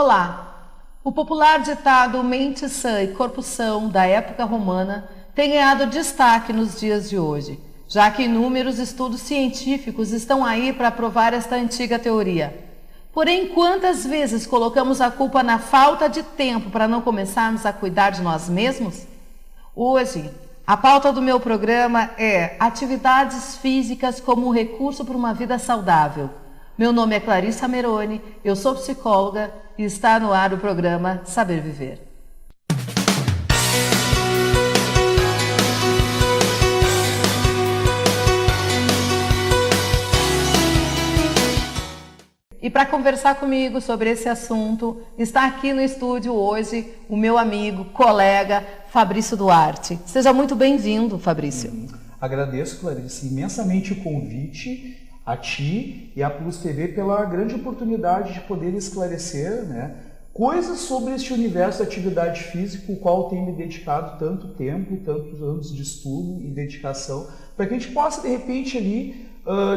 Olá! O popular ditado mente sã e corpo são da época romana tem ganhado destaque nos dias de hoje, já que inúmeros estudos científicos estão aí para provar esta antiga teoria. Porém, quantas vezes colocamos a culpa na falta de tempo para não começarmos a cuidar de nós mesmos? Hoje, a pauta do meu programa é atividades físicas como um recurso para uma vida saudável. Meu nome é Clarissa Meroni, eu sou psicóloga e está no ar o programa Saber Viver. E para conversar comigo sobre esse assunto, está aqui no estúdio hoje o meu amigo, colega Fabrício Duarte. Seja muito bem-vindo, Fabrício. Agradeço, Clarissa, imensamente o convite a ti e à Plus TV pela grande oportunidade de poder esclarecer, coisas sobre este universo da atividade física, o qual tenho me dedicado tanto tempo, tantos anos de estudo e dedicação, para que a gente possa, de repente, ali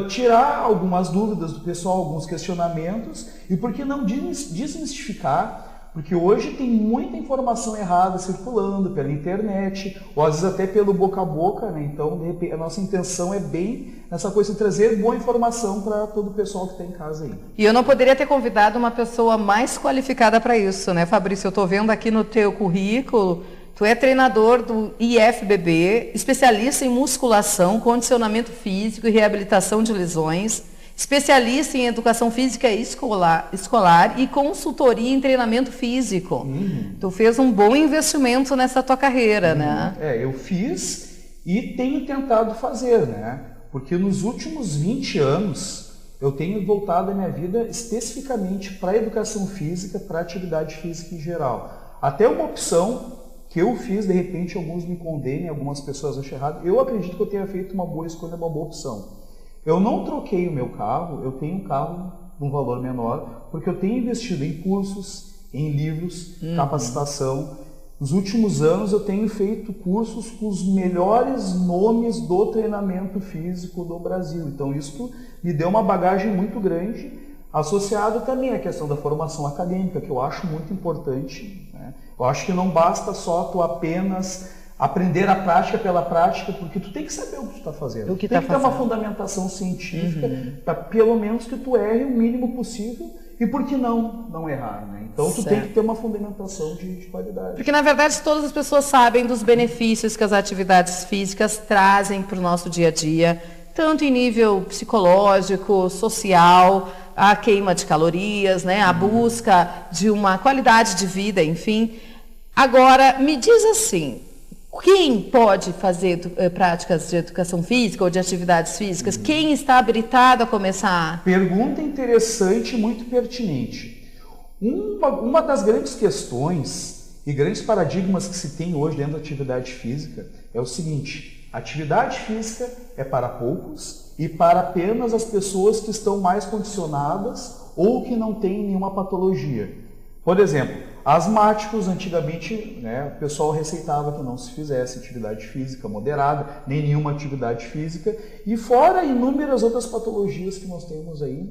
tirar algumas dúvidas do pessoal, alguns questionamentos e, por que não, desmistificar, porque hoje tem muita informação errada circulando pela internet, ou às vezes até pelo boca a boca, Então, de repente, a nossa intenção é bem nessa coisa de trazer boa informação para todo o pessoal que está em casa aí. E eu não poderia ter convidado uma pessoa mais qualificada para isso, Fabrício? Eu estou vendo aqui no teu currículo, tu é treinador do IFBB, especialista em musculação, condicionamento físico e reabilitação de lesões, especialista em educação física escolar e consultoria em treinamento físico. Tu fez um bom investimento nessa tua carreira, Eu fiz e tenho tentado fazer, Porque nos últimos 20 anos eu tenho voltado a minha vida especificamente para a educação física, para a atividade física em geral. Até uma opção que eu fiz, de repente alguns me condenem, algumas pessoas acham errado, eu acredito que eu tenha feito uma boa escolha, uma boa opção. Eu não troquei o meu carro, eu tenho um carro de um valor menor, porque eu tenho investido em cursos, em livros, capacitação. Nos últimos anos eu tenho feito cursos com os melhores nomes do treinamento físico do Brasil. Então isso me deu uma bagagem muito grande, associado também à questão da formação acadêmica, que eu acho muito importante. Eu acho que não basta só tu apenas aprender a prática pela prática, porque tu tem que saber o que tu está fazendo. Tu tem que ter uma fundamentação científica, para pelo menos que tu erre o mínimo possível, e por que não errar, Então tu tem que ter uma fundamentação de qualidade. Porque na verdade todas as pessoas sabem dos benefícios que as atividades físicas trazem para o nosso dia a dia, tanto em nível psicológico, social, a queima de calorias, a busca de uma qualidade de vida, enfim. Agora, me diz assim, quem pode fazer práticas de educação física ou de atividades físicas? Quem está habilitado a começar? Pergunta interessante e muito pertinente. Uma das grandes questões e grandes paradigmas que se tem hoje dentro da atividade física é o seguinte: a atividade física é para poucos e para apenas as pessoas que estão mais condicionadas ou que não têm nenhuma patologia. Por exemplo, asmáticos, antigamente, o pessoal receitava que não se fizesse atividade física moderada, nem nenhuma atividade física, e fora inúmeras outras patologias que nós temos aí.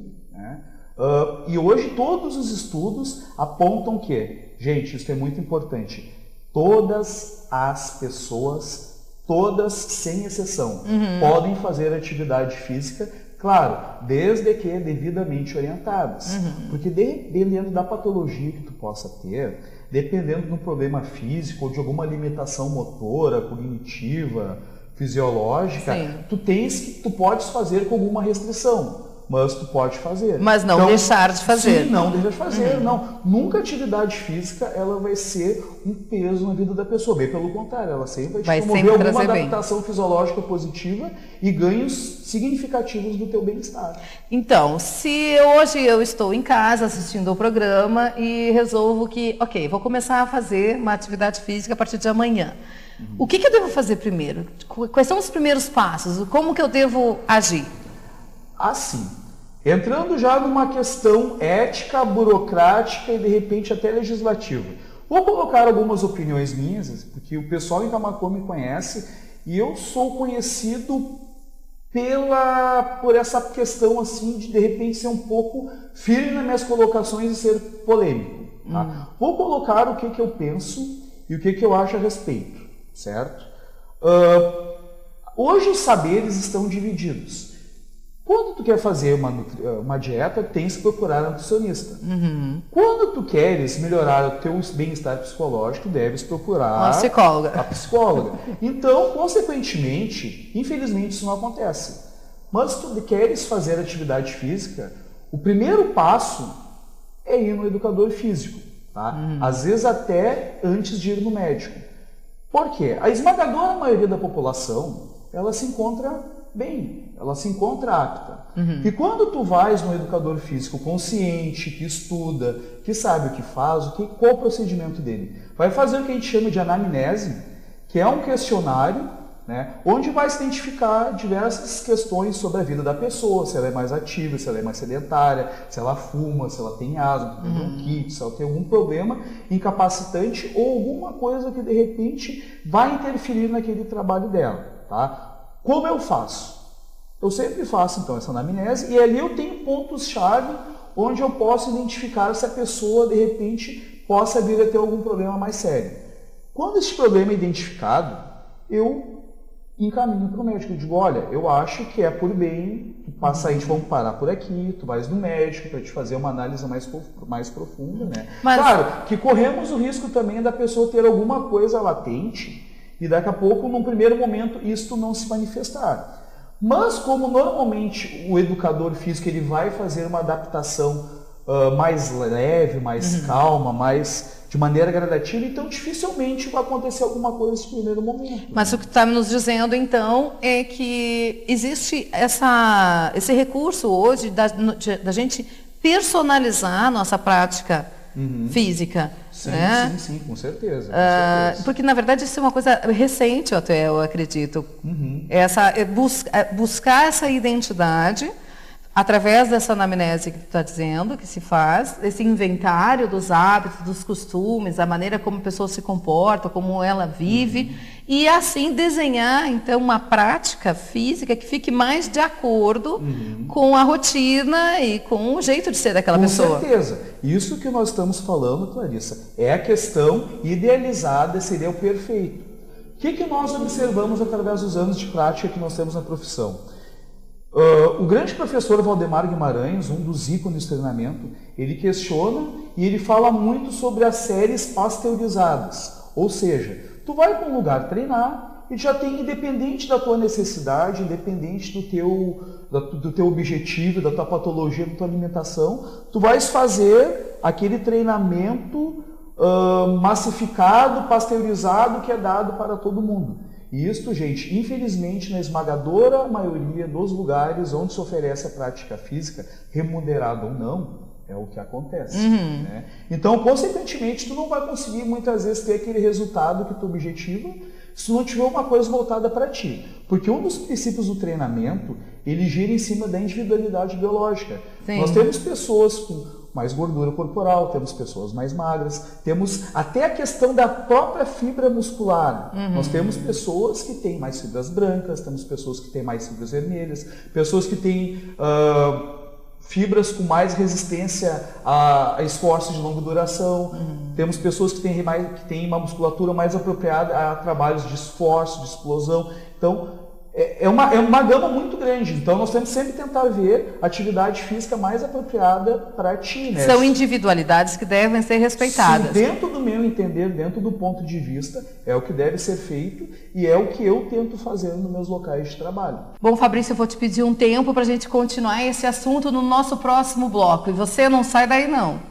E hoje todos os estudos apontam que, gente, isso é muito importante, todas as pessoas, todas sem exceção, podem fazer atividade física, claro, desde que devidamente orientadas. Porque dependendo da patologia que tu possa ter, dependendo de um problema físico ou de alguma limitação motora, cognitiva, fisiológica, tu podes fazer com alguma restrição. Mas tu pode fazer. Mas não deixar de fazer. Sim, não deixar de fazer. Não. Nunca a atividade física ela vai ser um peso na vida da pessoa. Bem pelo contrário, ela sempre vai te promover alguma adaptação fisiológica positiva e ganhos significativos do teu bem-estar. Então, se hoje eu estou em casa assistindo ao programa e resolvo que, vou começar a fazer uma atividade física a partir de amanhã. O que eu devo fazer primeiro? Quais são os primeiros passos? Como que eu devo agir? Assim, entrando já numa questão ética, burocrática e de repente até legislativa. Vou colocar algumas opiniões minhas, porque o pessoal em Camaquã me conhece e eu sou conhecido por essa questão assim de repente ser um pouco firme nas minhas colocações e ser polêmico. Tá? Vou colocar o que eu penso e o que eu acho a respeito, certo? Hoje os saberes estão divididos. Quando tu quer fazer uma dieta, tens que procurar um nutricionista. Quando tu queres melhorar o teu bem-estar psicológico, deves procurar a psicóloga. Então, consequentemente, infelizmente isso não acontece. Mas se tu queres fazer atividade física, o primeiro passo é ir no educador físico. Tá? Às vezes até antes de ir no médico. Por quê? A esmagadora maioria da população, ela se encontra bem, ela se encontra apta. E quando tu vais no educador físico consciente, que estuda, que sabe o que faz, qual o procedimento dele? Vai fazer o que a gente chama de anamnese, que é um questionário, né, onde vai se identificar diversas questões sobre a vida da pessoa, se ela é mais ativa, se ela é mais sedentária, se ela fuma, se ela tem asma, tem bronquite, se ela tem algum problema incapacitante ou alguma coisa que de repente vai interferir naquele trabalho dela. Tá? Como eu faço? Eu sempre faço então essa anamnese e ali eu tenho pontos-chave onde eu posso identificar se a pessoa de repente possa vir a ter algum problema mais sério. Quando esse problema é identificado, eu encaminho para o médico. Eu digo, olha, eu acho que é por bem, tu passa aí, vamos parar por aqui, tu vais no médico para te fazer uma análise mais profunda, né? Claro que corremos o risco também da pessoa ter alguma coisa latente e daqui a pouco, num primeiro momento, isto não se manifestar. Mas como normalmente o educador físico ele vai fazer uma adaptação mais leve, mais calma, de maneira gradativa, então dificilmente vai acontecer alguma coisa nesse primeiro momento. Mas o que está nos dizendo, então, é que existe esse recurso hoje da gente personalizar a nossa prática física. Sim, né? sim, com certeza. Porque, na verdade, isso é uma coisa recente, até eu acredito. Buscar essa identidade através dessa anamnese que tu está dizendo, que se faz, esse inventário dos hábitos, dos costumes, a maneira como a pessoa se comporta, como ela vive, e assim desenhar, então, uma prática física que fique mais de acordo com a rotina e com o jeito de ser daquela pessoa. Com certeza. Isso que nós estamos falando, Clarissa, é a questão idealizada, seria o perfeito. O que nós observamos através dos anos de prática que nós temos na profissão? O grande professor Valdemar Guimarães, um dos ícones do treinamento, ele questiona e ele fala muito sobre as séries pasteurizadas. Ou seja, tu vai para um lugar treinar e já tem, independente da tua necessidade, independente do teu objetivo, da tua patologia, da tua alimentação, tu vais fazer aquele treinamento massificado, pasteurizado que é dado para todo mundo. E isto, gente, infelizmente, na esmagadora maioria dos lugares onde se oferece a prática física, remunerada ou não, é o que acontece. Né? Então, consequentemente, tu não vai conseguir muitas vezes ter aquele resultado que tu objetiva se tu não tiver uma coisa voltada para ti. Porque um dos princípios do treinamento, ele gira em cima da individualidade biológica. Sim. Nós temos pessoas com mais gordura corporal, temos pessoas mais magras, temos até a questão da própria fibra muscular. Nós temos pessoas que têm mais fibras brancas, temos pessoas que têm mais fibras vermelhas, pessoas que têm fibras com mais resistência a esforços de longa duração, temos pessoas que têm uma musculatura mais apropriada a trabalhos de esforço, de explosão. Então, é uma gama muito grande, então nós temos sempre que tentar ver a atividade física mais apropriada para ti. Né? São individualidades que devem ser respeitadas. Sim, dentro do meu entender, dentro do ponto de vista, é o que deve ser feito e é o que eu tento fazer nos meus locais de trabalho. Bom, Fabrício, eu vou te pedir um tempo para a gente continuar esse assunto no nosso próximo bloco. E você não sai daí não.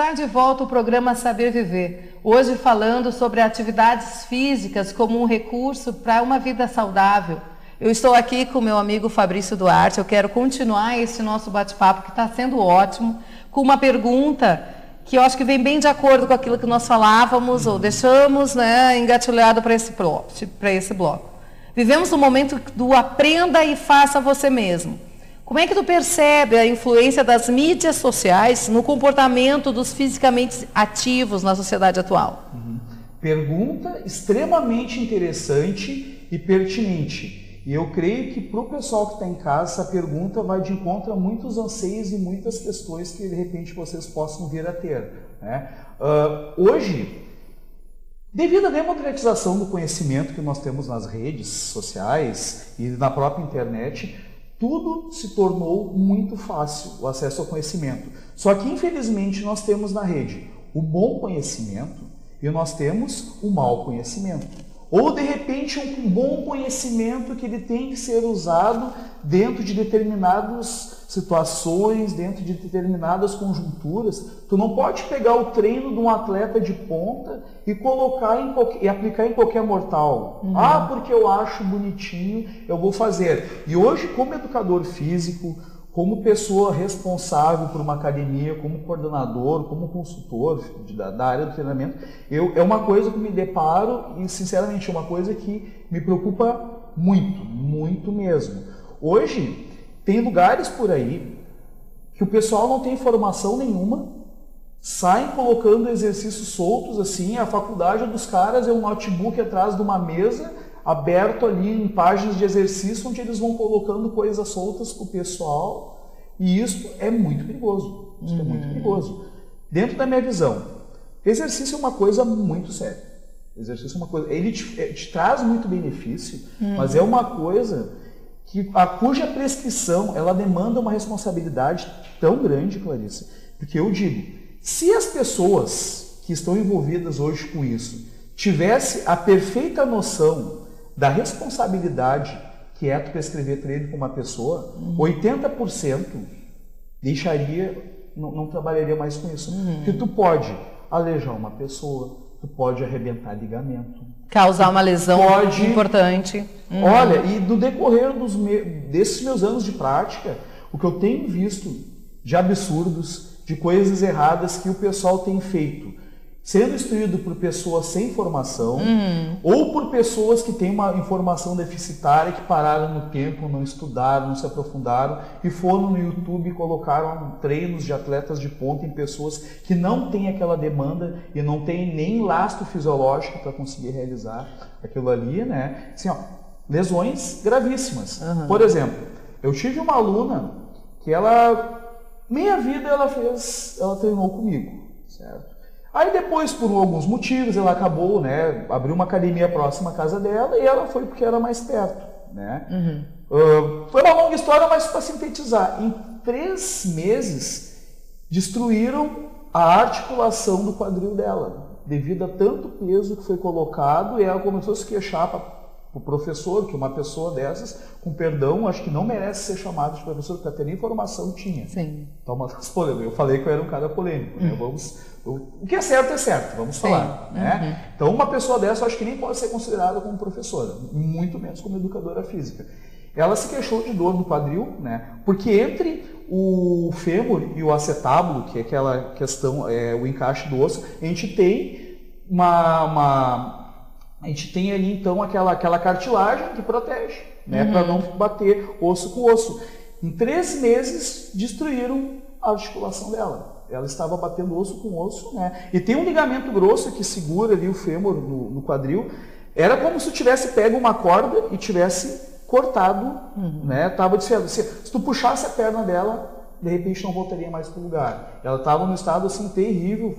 Está de volta o programa Saber Viver, hoje falando sobre atividades físicas como um recurso para uma vida saudável. Eu estou aqui com meu amigo Fabrício Duarte, eu quero continuar esse nosso bate-papo que está sendo ótimo, com uma pergunta que eu acho que vem bem de acordo com aquilo que nós falávamos ou deixamos, né, engatilhado para esse bloco. Vivemos um momento do aprenda e faça você mesmo. Como é que tu percebe a influência das mídias sociais no comportamento dos fisicamente ativos na sociedade atual? Pergunta extremamente interessante e pertinente. E eu creio que para o pessoal que está em casa, essa pergunta vai de encontro a muitos anseios e muitas questões que de repente vocês possam vir a ter, né? Hoje, devido à democratização do conhecimento que nós temos nas redes sociais e na própria internet, tudo se tornou muito fácil, o acesso ao conhecimento. Só que, infelizmente, nós temos na rede o bom conhecimento e nós temos o mau conhecimento. Ou, de repente, um bom conhecimento que ele tem que ser usado dentro de determinadas situações, dentro de determinadas conjunturas. Tu não pode pegar o treino de um atleta de ponta e colocar e aplicar em qualquer mortal. Porque eu acho bonitinho, eu vou fazer. E hoje, como educador físico, como pessoa responsável por uma academia, como coordenador, como consultor da área do treinamento, é uma coisa que me deparo e, sinceramente, é uma coisa que me preocupa muito, muito mesmo. Hoje, tem lugares por aí que o pessoal não tem formação nenhuma, saem colocando exercícios soltos, assim, a faculdade dos caras é um notebook atrás de uma mesa, aberto ali em páginas de exercício, onde eles vão colocando coisas soltas para o pessoal, e isso é muito perigoso. Isso é muito perigoso. Dentro da minha visão, exercício é uma coisa muito séria. Exercício é uma coisa, ele te traz muito benefício, mas é uma coisa cuja prescrição, ela demanda uma responsabilidade tão grande, Clarice, porque eu digo, se as pessoas que estão envolvidas hoje com isso tivessem a perfeita noção da responsabilidade que é tu prescrever treino com uma pessoa, 80% não trabalharia mais com isso. Porque tu pode aleijar uma pessoa, tu pode arrebentar ligamento, causar uma lesão importante. Olha, e no decorrer desses meus anos de prática, o que eu tenho visto de absurdos, de coisas erradas que o pessoal tem feito, sendo instruído por pessoas sem formação, ou por pessoas que têm uma informação deficitária, que pararam no tempo, não estudaram, não se aprofundaram, e foram no YouTube e colocaram treinos de atletas de ponta em pessoas que não têm aquela demanda e não têm nem lastro fisiológico para conseguir realizar aquilo ali, né? Assim, lesões gravíssimas. Por exemplo, eu tive uma aluna que meia vida ela treinou comigo, certo? Aí depois, por alguns motivos, ela acabou, né, abriu uma academia próxima à casa dela e ela foi porque era mais perto, né? Foi uma longa história, mas para sintetizar, em 3 meses destruíram a articulação do quadril dela, devido a tanto peso que foi colocado, e ela começou a se queixar para o professor, que uma pessoa dessas, com perdão, acho que não merece ser chamada de professor, porque até nem formação tinha. Sim. Então, uma das polêmicas. Eu falei que eu era um cara polêmico, né? O que é certo, vamos falar. Né? Então, uma pessoa dessa, eu acho que nem pode ser considerada como professora, muito menos como educadora física. Ela se queixou de dor no quadril, né? Porque entre o fêmur e o acetábulo, que é aquela questão, o encaixe do osso, a gente tem a gente tem ali, então, aquela cartilagem que protege, né, para não bater osso com osso. Em 3 meses, destruíram a articulação dela. Ela estava batendo osso com osso, né? E tem um ligamento grosso que segura ali o fêmur no quadril. Era como se tivesse pego uma corda e tivesse cortado, né? Tava desfiado. Se tu puxasse a perna dela, de repente não voltaria mais para o lugar. Ela estava num estado assim terrível,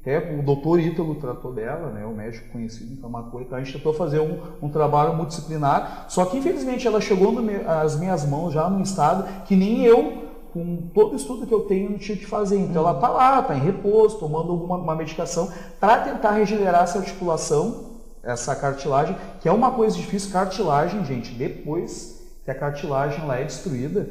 até o doutor Ítalo tratou dela, né, o médico conhecido em Camacuã, então a gente tentou fazer um trabalho multidisciplinar, só que infelizmente ela chegou às minhas mãos já num estado que nem eu, com todo o estudo que eu tenho, não tinha que fazer. Então ela está lá, está em repouso, tomando uma medicação para tentar regenerar essa articulação, essa cartilagem, que é uma coisa difícil. Cartilagem, gente, depois que a cartilagem lá é destruída,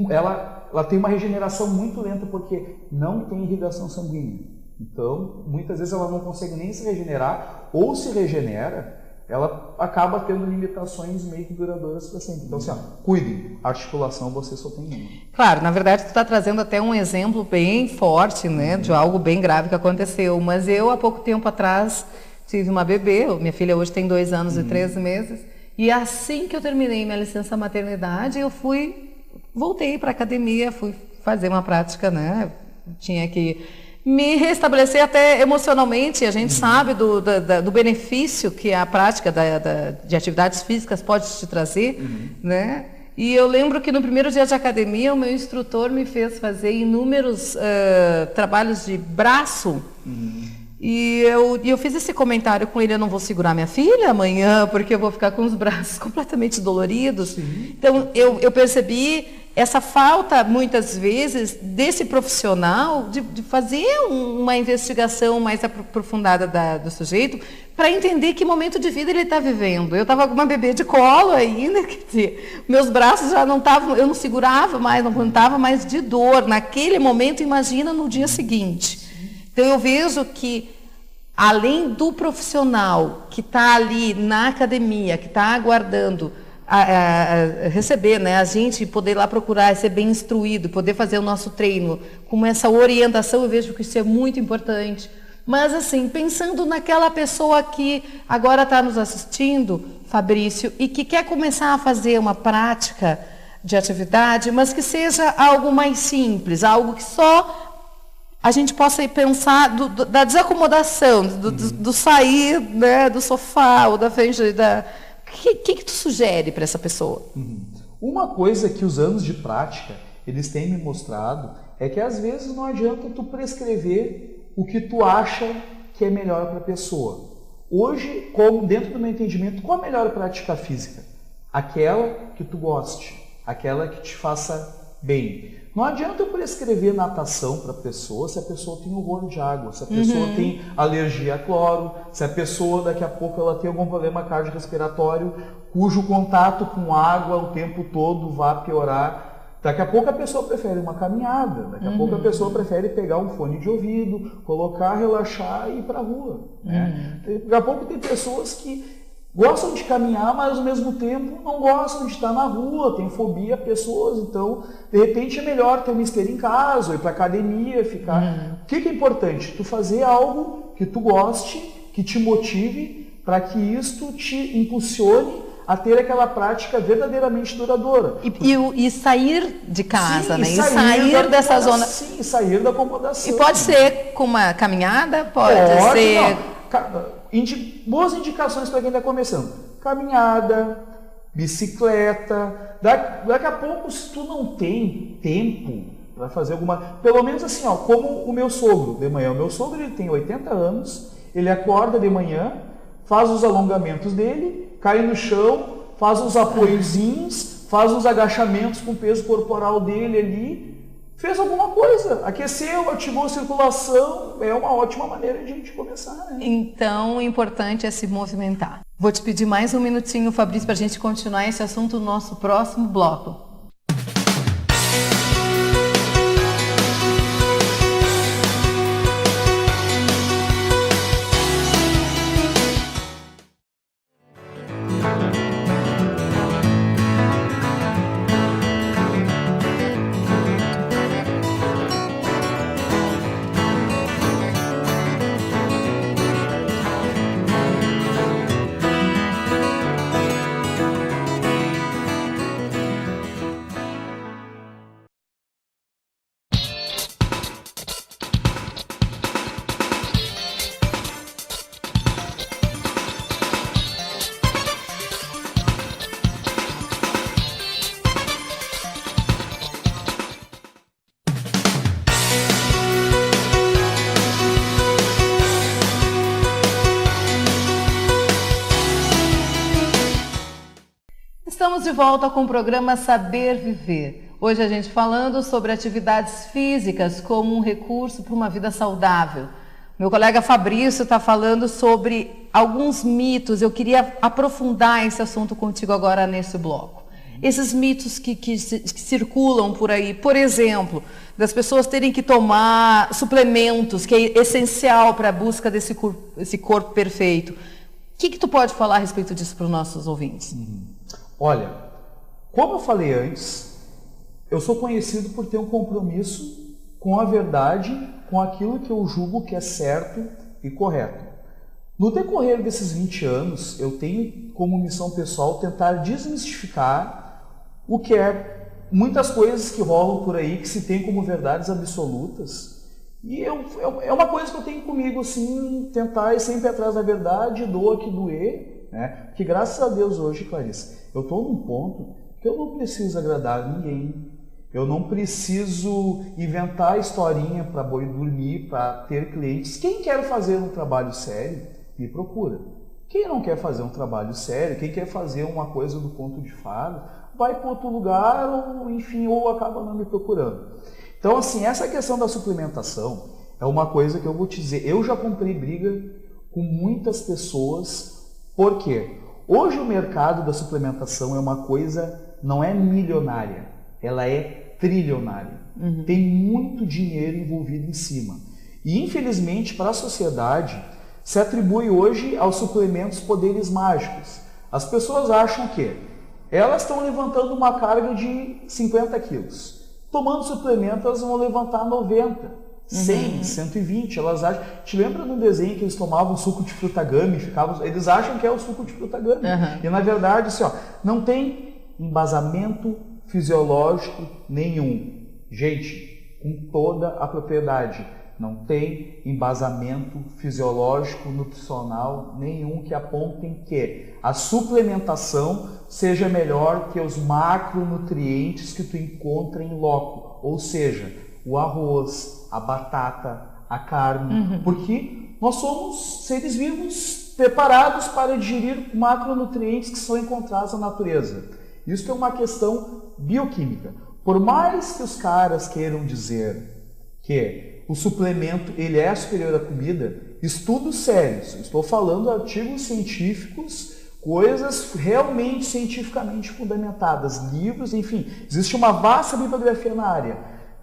ela ela tem uma regeneração muito lenta porque não tem irrigação sanguínea. Então, muitas vezes ela não consegue nem se regenerar, ou se regenera, ela acaba tendo limitações meio que duradouras para sempre. Então, assim, cuidem, articulação você só tem uma. Claro, na verdade, tu está trazendo até um exemplo bem forte, né, de algo bem grave que aconteceu. Mas eu, há pouco tempo atrás, tive uma bebê, minha filha hoje tem 2 anos e 13 meses, e assim que eu terminei minha licença maternidade, eu voltei para a academia, fui fazer uma prática, né, tinha que me restabelecer até emocionalmente. A gente sabe do benefício que a prática de atividades físicas pode te trazer, né? E eu lembro que no primeiro dia de academia, o meu instrutor me fez fazer inúmeros trabalhos de braço. E eu fiz esse comentário com ele: eu não vou segurar minha filha amanhã, porque eu vou ficar com os braços completamente doloridos. Então, eu percebi essa falta, muitas vezes, desse profissional de fazer uma investigação mais aprofundada do sujeito para entender que momento de vida ele está vivendo. Eu estava com uma bebê de colo ainda, quer dizer, meus braços já não estavam, eu não segurava mais, não aguentava mais de dor. Naquele momento, imagina no dia seguinte. Então, eu vejo que, além do profissional que está ali na academia, que está aguardando receber, né, a gente poder ir lá procurar, ser bem instruído, poder fazer o nosso treino com essa orientação, eu vejo que isso é muito importante. Mas, assim, pensando naquela pessoa que agora está nos assistindo, Fabrício, e que quer começar a fazer uma prática de atividade, mas que seja algo mais simples, algo que só a gente possa pensar da desacomodação, do sair, né, do sofá ou da frente da... O que tu sugere para essa pessoa? Uma coisa que os anos de prática eles têm me mostrado é que às vezes não adianta tu prescrever o que tu acha que é melhor para a pessoa. Hoje, como dentro do meu entendimento, qual a melhor prática física? Aquela que tu goste, aquela que te faça bem. Não adianta eu prescrever natação para a pessoa se a pessoa tem horror de água, se a pessoa tem alergia a cloro, se a pessoa daqui a pouco ela tem algum problema cardiorrespiratório cujo contato com água o tempo todo vá piorar. Daqui a pouco a pessoa prefere uma caminhada, daqui a pouco a pessoa prefere pegar um fone de ouvido, colocar, relaxar e ir para a rua. Né? Daqui a pouco tem pessoas que gostam de caminhar, mas ao mesmo tempo não gostam de estar na rua, tem fobia a pessoas, então de repente é melhor ter uma esteira em casa, ou ir para academia, ficar... O que é importante? Tu fazer algo que tu goste, que te motive, para que isto te impulsione a ter aquela prática verdadeiramente duradoura. E sair de casa, sim, né? E sair dessa zona. Sim, sair da acomodação. E pode ser com uma caminhada, pode ser... Boas indicações para quem está começando. Caminhada, bicicleta. Daqui a pouco, se tu não tem tempo para fazer alguma... Pelo menos assim, ó, como o meu sogro de manhã. O meu sogro ele tem 80 anos, ele acorda de manhã, faz os alongamentos dele, cai no chão, faz uns apoiozinhos, faz uns agachamentos com o peso corporal dele ali, fez alguma coisa, aqueceu, ativou a circulação, é uma ótima maneira de a gente começar. Né? Então, o importante é se movimentar. Vou te pedir mais um minutinho, Fabrício, para a gente continuar esse assunto no nosso próximo bloco. Estamos de volta com o programa Saber Viver. Hoje a gente falando sobre atividades físicas como um recurso para uma vida saudável. Meu colega Fabrício está falando sobre alguns mitos. Eu queria aprofundar esse assunto contigo agora nesse bloco. esses mitos que circulam por aí, por exemplo, das pessoas terem que tomar suplementos, que é essencial para a busca desse corpo perfeito. O que tu pode falar a respeito disso para os nossos ouvintes? Olha, como eu falei antes, eu sou conhecido por ter um compromisso com a verdade, com aquilo que eu julgo que é certo e correto. No decorrer desses 20 anos, eu tenho como missão pessoal tentar desmistificar o que é muitas coisas que rolam por aí, que se tem como verdades absolutas. E é uma coisa que eu tenho comigo, assim, tentar ir sempre atrás da verdade, doa que doer, né? Porque graças a Deus hoje, Clarice, eu estou num ponto que eu não preciso agradar ninguém, eu não preciso inventar historinha para boi dormir, para ter clientes. Quem quer fazer um trabalho sério, me procura. Quem não quer fazer um trabalho sério, quem quer fazer uma coisa do conto de fada, vai para outro lugar ou, enfim, ou acaba não me procurando. Então, assim, essa questão da suplementação é uma coisa que eu vou te dizer. Eu já comprei briga com muitas pessoas. Por quê? Hoje o mercado da suplementação é uma coisa, não é milionária, ela é trilionária. Tem muito dinheiro envolvido em cima. E, infelizmente, para a sociedade, se atribui hoje aos suplementos poderes mágicos. As pessoas acham que elas estão levantando uma carga de 50 quilos. Tomando suplemento, elas vão levantar 90, 100, 120. Elas acham... Te lembra de um desenho que eles tomavam suco de frutagame? Eles acham que é o suco de frutagame. E, na verdade, assim, ó, não tem embasamento fisiológico nenhum. Gente, com toda a propriedade. Não tem embasamento fisiológico, nutricional nenhum que apontem que a suplementação seja melhor que os macronutrientes que tu encontra em loco. Ou seja, o arroz, a batata, a carne. Porque nós somos seres vivos preparados para digerir macronutrientes que são encontrados na natureza. Isso é uma questão bioquímica. Por mais que os caras queiram dizer que o suplemento ele é superior à comida, estudos sérios, estou falando de artigos científicos, coisas realmente cientificamente fundamentadas, livros, enfim, existe uma vasta bibliografia na área.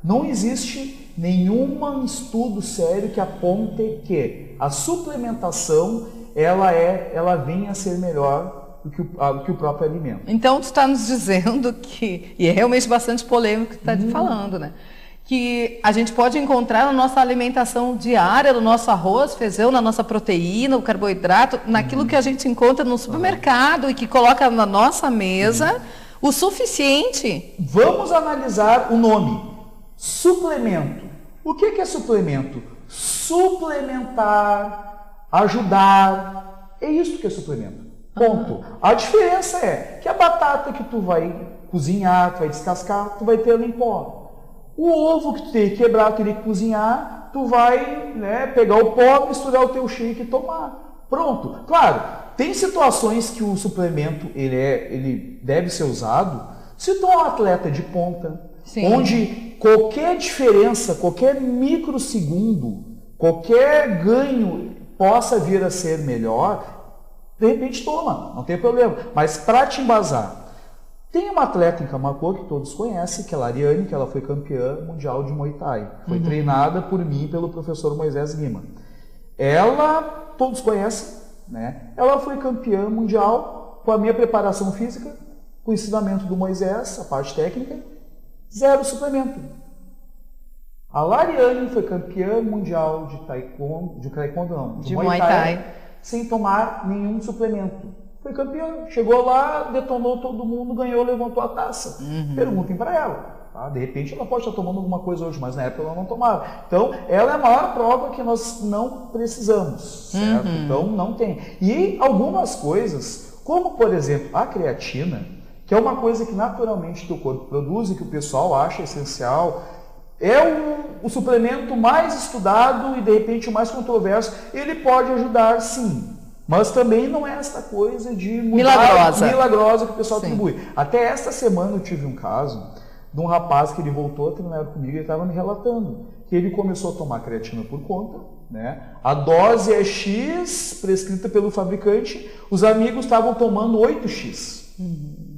Não existe nenhum estudo sério que aponte que a suplementação ela venha a ser melhor do que o próprio alimento. Então, tu está nos dizendo que, e é realmente bastante polêmico que tu está falando, né? Que a gente pode encontrar na nossa alimentação diária, no nosso arroz, feijão, na nossa proteína, o carboidrato, naquilo que a gente encontra no supermercado e que coloca na nossa mesa o suficiente. Vamos analisar o nome. Suplemento. O que é suplemento? Suplementar, ajudar. É isso que é suplemento. Ponto. A diferença é que a batata que tu vai cozinhar, tu vai descascar, tu vai ter ela em pó. O ovo que tu tem que quebrar, tu tem que cozinhar, tu vai, né, pegar o pó, misturar o teu shake e tomar. Pronto. Claro, tem situações que o suplemento ele deve ser usado se tu é um atleta de ponta, onde qualquer diferença, qualquer microsegundo, qualquer ganho possa vir a ser melhor, de repente toma, não tem problema. Mas para te embasar, tem uma atleta em Camaquã que todos conhecem, que é a Lariane, que ela foi campeã mundial de Muay Thai. Foi treinada por mim e pelo professor Moisés Lima. Ela, todos conhecem, né? Ela foi campeã mundial com a minha preparação física, com o ensinamento do Moisés, a parte técnica, zero suplemento. A Lariane foi campeã mundial de Muay Thai, sem tomar nenhum suplemento. Foi campeã, chegou lá, detonou todo mundo, ganhou, levantou a taça. Perguntem para ela. Tá? De repente ela pode estar tomando alguma coisa hoje, mas na época ela não tomava. Então, ela é a maior prova que nós não precisamos, certo? Então, não tem. E algumas coisas, como por exemplo a creatina, que é uma coisa que naturalmente o teu corpo produz e que o pessoal acha essencial, é o suplemento mais estudado e de repente o mais controverso. Ele pode ajudar sim, mas também não é essa coisa de milagrosa que o pessoal atribui. Até esta semana eu tive um caso de um rapaz que ele voltou a treinar comigo e ele estava me relatando que ele começou a tomar creatina por conta, né? A dose é X, prescrita pelo fabricante, os amigos estavam tomando 8X.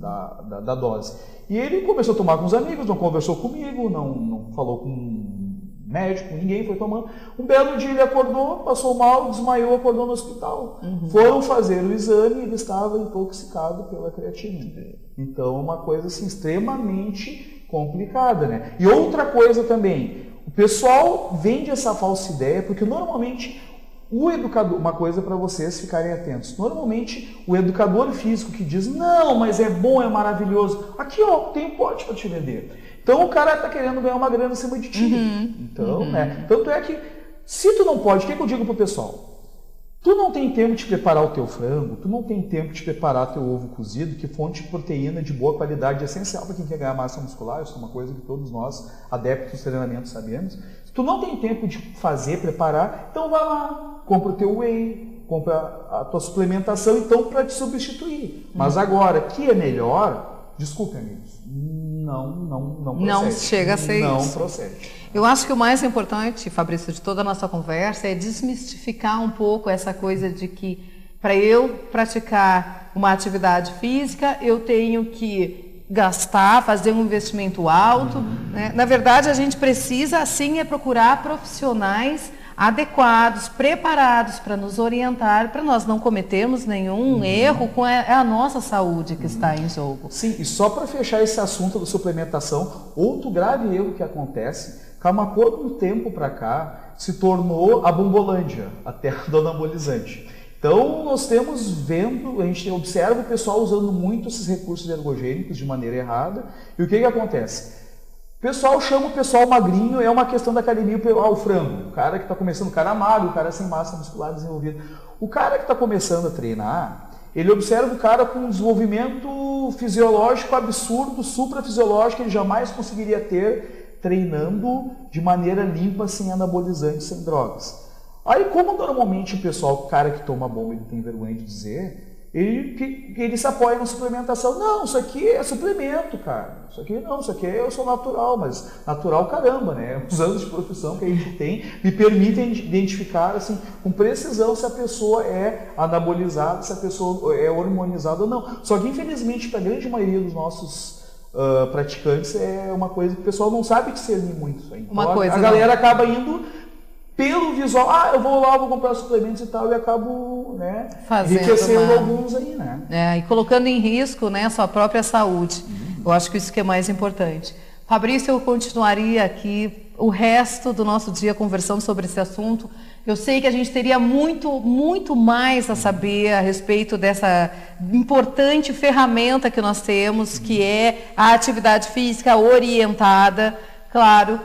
da dose. E ele começou a tomar com os amigos, não conversou comigo, não falou com médico, ninguém foi tomando. Um belo dia ele acordou, passou mal, desmaiou, acordou no hospital. Foram fazer o exame e ele estava intoxicado pela creatinina. Então, uma coisa assim, extremamente complicada, né? E outra coisa também, o pessoal vende essa falsa ideia, porque normalmente o educador, uma coisa para vocês ficarem atentos, normalmente o educador físico que diz, não, mas é bom, é maravilhoso, aqui ó, tem um pote para te vender. Então o cara está querendo ganhar uma grana em cima de ti. Então, né? Tanto é que, se tu não pode, o que eu digo pro pessoal? Tu não tem tempo de preparar o teu frango, tu não tem tempo de preparar teu ovo cozido, que fonte de proteína de boa qualidade é essencial para quem quer ganhar massa muscular, isso é uma coisa que todos nós, adeptos do treinamento, sabemos. Se tu não tem tempo de fazer, preparar, então vai lá, compra o teu whey, compra a tua suplementação, então, para te substituir. Mas agora, que é melhor, desculpe, amigos, não procede. Não chega a ser não isso. Não procede. Eu acho que o mais importante, Fabrício, de toda a nossa conversa é desmistificar um pouco essa coisa de que para eu praticar uma atividade física, eu tenho que gastar, fazer um investimento alto. Né? Na verdade, a gente precisa, sim, procurar profissionais adequados, preparados para nos orientar, para nós não cometermos nenhum erro, com a nossa saúde que está em jogo. Sim, e só para fechar esse assunto da suplementação, outro grave erro que acontece, Camaquã, no tempo para cá, se tornou a Bombolândia, a terra do anabolizante. Então, nós temos a gente observa o pessoal usando muito esses recursos ergogênicos de maneira errada, e o que acontece? O pessoal chama o pessoal magrinho, é uma questão da academia, o frango, o cara que está começando, o cara magro, o cara sem massa muscular desenvolvida. O cara que está começando a treinar, ele observa o cara com um desenvolvimento fisiológico absurdo, suprafisiológico, que ele jamais conseguiria ter treinando de maneira limpa, sem anabolizantes, sem drogas. Aí, como normalmente o pessoal, o cara que toma bomba, ele tem vergonha de dizer, ele se apoia na suplementação. Não, isso aqui é suplemento, cara. Isso aqui eu sou natural, mas natural caramba, né? Os anos de profissão que a gente tem me permitem identificar assim, com precisão se a pessoa é anabolizada, se a pessoa é hormonizada ou não. Só que, infelizmente, para a grande maioria dos nossos praticantes, é uma coisa que o pessoal não sabe discernir muito isso aí. Então, a galera acaba indo pelo visual, eu vou lá, vou comprar suplementos e tal, e acabo, né, enriquecendo alguns aí, né? E colocando em risco, né, a sua própria saúde. Eu acho que isso que é mais importante. Fabrício, eu continuaria aqui o resto do nosso dia conversando sobre esse assunto. Eu sei que a gente teria muito mais a saber a respeito dessa importante ferramenta que nós temos, que é a atividade física orientada, claro.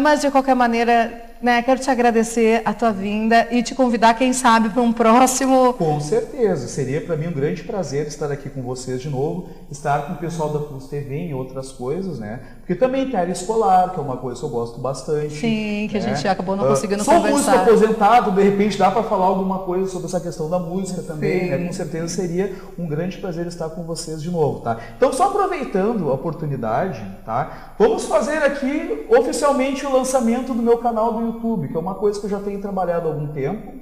Mas, de qualquer maneira, né, quero te agradecer a tua vinda e te convidar, quem sabe, para um próximo... Com certeza, seria para mim um grande prazer estar aqui com vocês de novo, estar com o pessoal da Plus TV e outras coisas, né? Porque também tem área escolar, que é uma coisa que eu gosto bastante. Sim, que a gente acabou não conseguindo conversar. Sou músico aposentado, de repente dá para falar alguma coisa sobre essa questão da música também, né? Com certeza seria um grande prazer estar com vocês de novo, tá? Então, só aproveitando a oportunidade, tá? Vamos fazer aqui oficialmente o lançamento do meu canal do YouTube, que é uma coisa que eu já tenho trabalhado há algum tempo.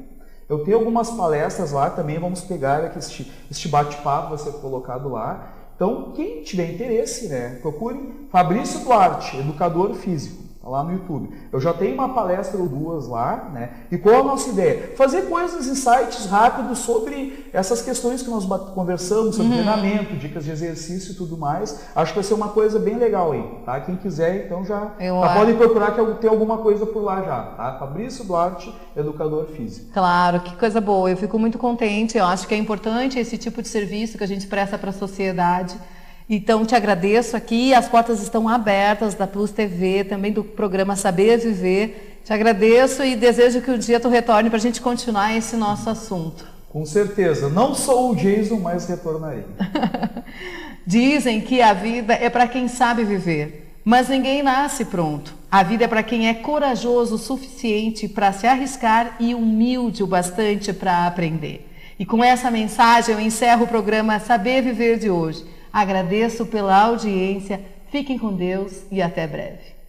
Eu tenho algumas palestras lá também, vamos pegar aqui este bate-papo, vai ser colocado lá. Então, quem tiver interesse, né, procure Fabrício Duarte, educador físico, tá lá no YouTube. Eu já tenho uma palestra ou duas lá, né? E qual a nossa ideia? Fazer coisas, insights rápidos sobre essas questões que nós conversamos, sobre treinamento, dicas de exercício e tudo mais. Acho que vai ser uma coisa bem legal aí, tá? Quem quiser, então já podem procurar que tem alguma coisa por lá já, tá? Fabrício Duarte, educador físico. Claro, que coisa boa. Eu fico muito contente. Eu acho que é importante esse tipo de serviço que a gente presta para a sociedade. Então, te agradeço aqui, as portas estão abertas da Plus TV, também do programa Saber Viver. Te agradeço e desejo que um dia tu retorne para a gente continuar esse nosso assunto. Com certeza. Não sou o Jason, mas retornarei. Dizem que a vida é para quem sabe viver, mas ninguém nasce pronto. A vida é para quem é corajoso o suficiente para se arriscar e humilde o bastante para aprender. E com essa mensagem eu encerro o programa Saber Viver de hoje. Agradeço pela audiência, fiquem com Deus e até breve.